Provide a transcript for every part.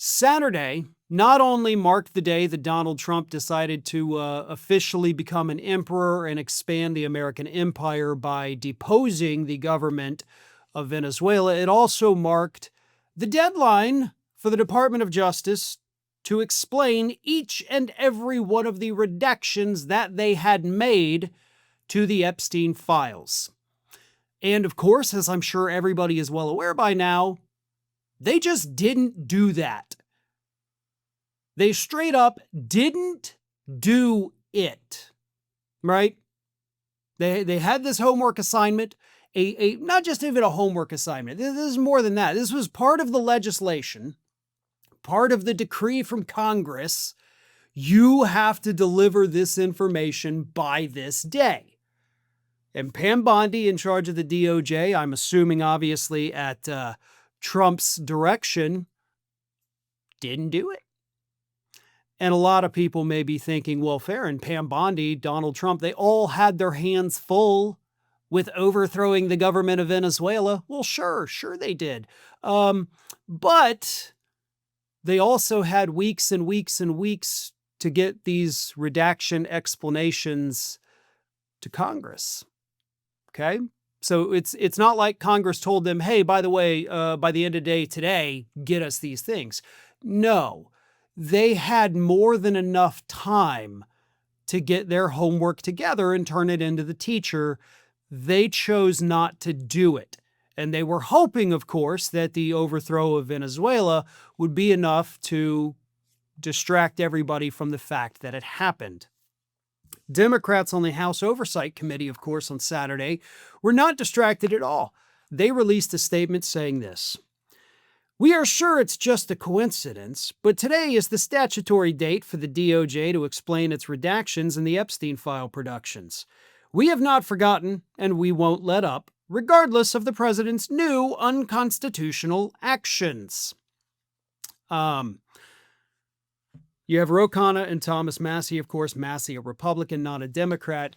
Saturday not only marked the day that Donald Trump decided to officially become an emperor and expand the American empire by deposing the government of Venezuela, it also marked the deadline for the Department of Justice to explain each and every one of the redactions that they had made to the Epstein files. And of course, as I'm sure everybody is well aware by now, they just didn't do that. They straight up didn't do it, right? They had this homework assignment, not just even a homework assignment. This is more than that. This was part of the legislation, part of the decree from Congress. You have to deliver this information by this day. And Pam Bondi, in charge of the DOJ, I'm assuming obviously at Trump's direction, didn't do it. And a lot of people may be thinking, well, Farron, Pam Bondi, Donald Trump, they all had their hands full with overthrowing the government of Venezuela. Well, sure they did. But they also had weeks and weeks and weeks to get these redaction explanations to Congress. Okay? So it's not like Congress told them, hey, by the way, by the end of the day today, get us these things. No, they had more than enough time to get their homework together and turn it into the teacher. They chose not to do it. And they were hoping, of course, that the overthrow of Venezuela would be enough to distract everybody from the fact that it happened. Democrats on the House Oversight Committee, of course, on Saturday, were not distracted at all. They released a statement saying this: "We are sure it's just a coincidence, but today is the statutory date for the DOJ to explain its redactions in the Epstein file productions. We have not forgotten, and we won't let up, regardless of the president's new unconstitutional actions." You have Ro Khanna and Thomas Massie, of course, Massie a Republican, not a Democrat.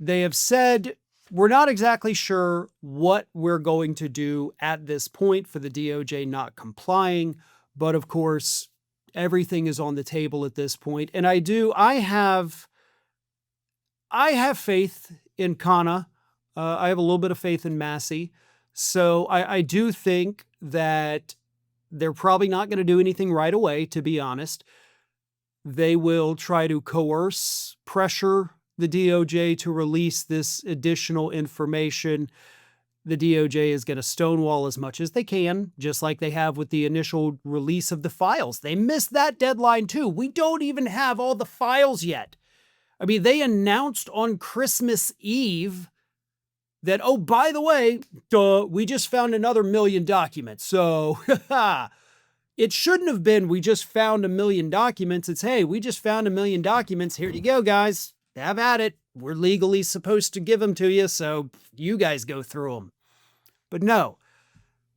They have said, we're not exactly sure what we're going to do at this point for the DOJ not complying, but of course, everything is on the table at this point. And I have faith in Khanna. I have a little bit of faith in Massie. So I do think that they're probably not going to do anything right away, to be honest. They will try to coerce, pressure the DOJ to release this additional information. The DOJ is going to stonewall as much as they can, just like they have with the initial release of the files. They missed that deadline too. We don't even have all the files yet. I mean, they announced on Christmas Eve that, oh, by the way, we just found another 1 million documents. So, it shouldn't have been, we just found 1 million documents. It's, hey, we just found 1 million documents. Here you go, guys. Have at it. We're legally supposed to give them to you, so you guys go through them. But no,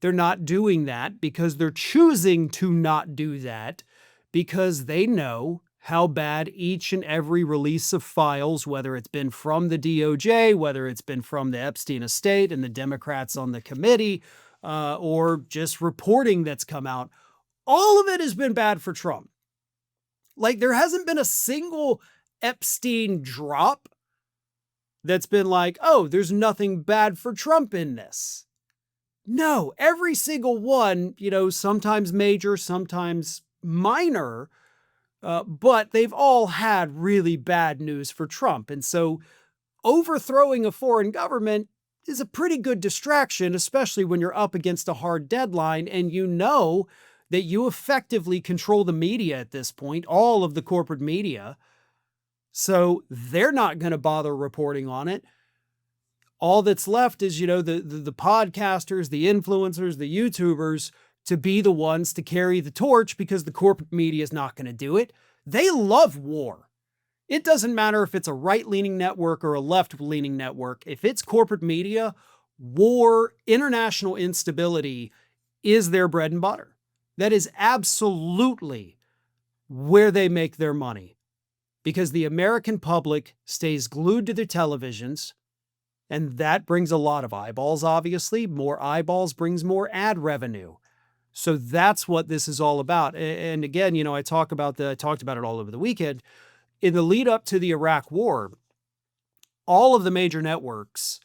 they're not doing that because they're choosing to not do that because they know how bad each and every release of files, whether it's been from the DOJ, whether it's been from the Epstein estate and the Democrats on the committee, or just reporting that's come out, all of it has been bad for Trump. Like, there hasn't been a single Epstein drop that's been like, oh, there's nothing bad for Trump in this. No, every single one, sometimes major, sometimes minor, but they've all had really bad news for Trump. And so overthrowing a foreign government is a pretty good distraction, especially when you're up against a hard deadline and you know that you effectively control the media at this point, all of the corporate media. So they're not going to bother reporting on it. All that's left is, the podcasters, the influencers, the YouTubers to be the ones to carry the torch because the corporate media is not going to do it. They love war. It doesn't matter if it's a right-leaning network or a left-leaning network. If it's corporate media, war, international instability is their bread and butter. That is absolutely where they make their money because the American public stays glued to their televisions, and that brings a lot of eyeballs, obviously. More eyeballs brings more ad revenue. So that's what this is all about. And again, I talked about it all over the weekend. In the lead up to the Iraq war, all of the major networks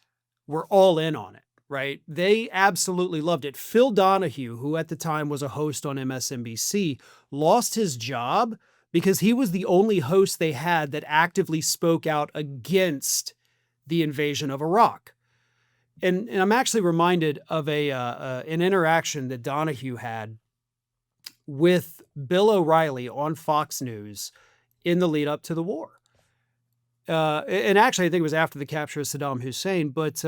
were all in on it, right? They absolutely loved it. Phil Donahue, who at the time was a host on MSNBC, lost his job because he was the only host they had that actively spoke out against the invasion of Iraq. And I'm actually reminded of an interaction that Donahue had with Bill O'Reilly on Fox News in the lead up to the war. And actually, I think it was after the capture of Saddam Hussein, but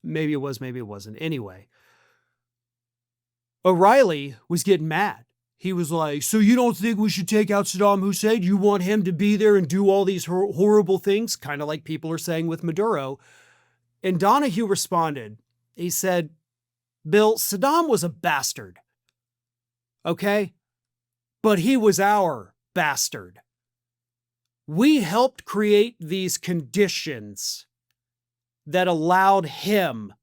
maybe it was, maybe it wasn't. Anyway, O'Reilly was getting mad. He was like, so you don't think we should take out Saddam Hussein? You want him to be there and do all these horrible things? Kind of like people are saying with Maduro. And Donahue responded. He said, Bill, Saddam was a bastard. Okay? But he was our bastard. We helped create these conditions that allowed him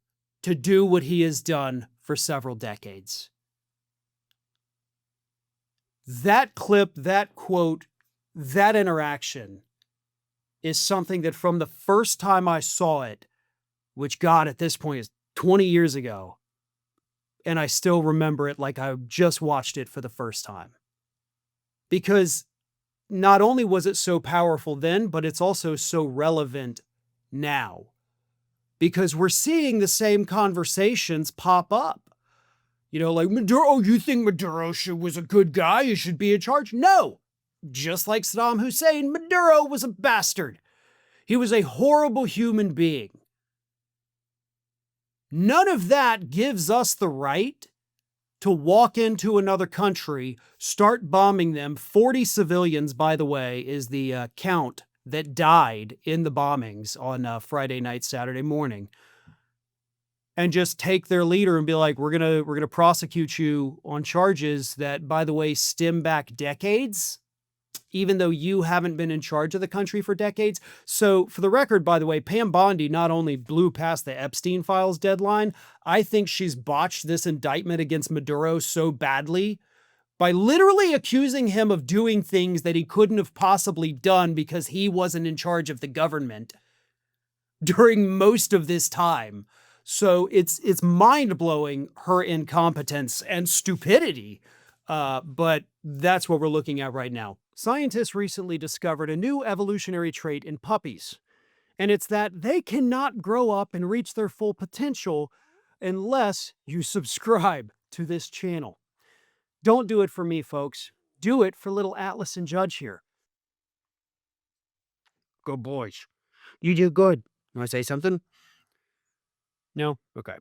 to do what he has done for several decades. That clip, that quote, that interaction is something that from the first time I saw it, which God at this point is 20 years ago, and I still remember it like I just watched it for the first time. Because not only was it so powerful then, but it's also so relevant now. Because we're seeing the same conversations pop up. Like Maduro, you think Maduro was a good guy? He should be in charge? No. Just like Saddam Hussein, Maduro was a bastard. He was a horrible human being. None of that gives us the right to walk into another country, start bombing them. 40 civilians, by the way, is the count that died in the bombings on Friday night, Saturday morning, and just take their leader and be like, we're gonna prosecute you on charges that, by the way, stem back decades, even though you haven't been in charge of the country for decades. So for the record, by the way, Pam Bondi not only blew past the Epstein files deadline, I think she's botched this indictment against Maduro so badly by literally accusing him of doing things that he couldn't have possibly done because he wasn't in charge of the government during most of this time. So it's mind-blowing, her incompetence and stupidity. But that's what we're looking at right now. Scientists recently discovered a new evolutionary trait in puppies, and it's that they cannot grow up and reach their full potential unless you subscribe to this channel. Don't do it for me, folks. Do it for little Atlas and Judge here. Good boys. You do good. You want to say something? No? Okay.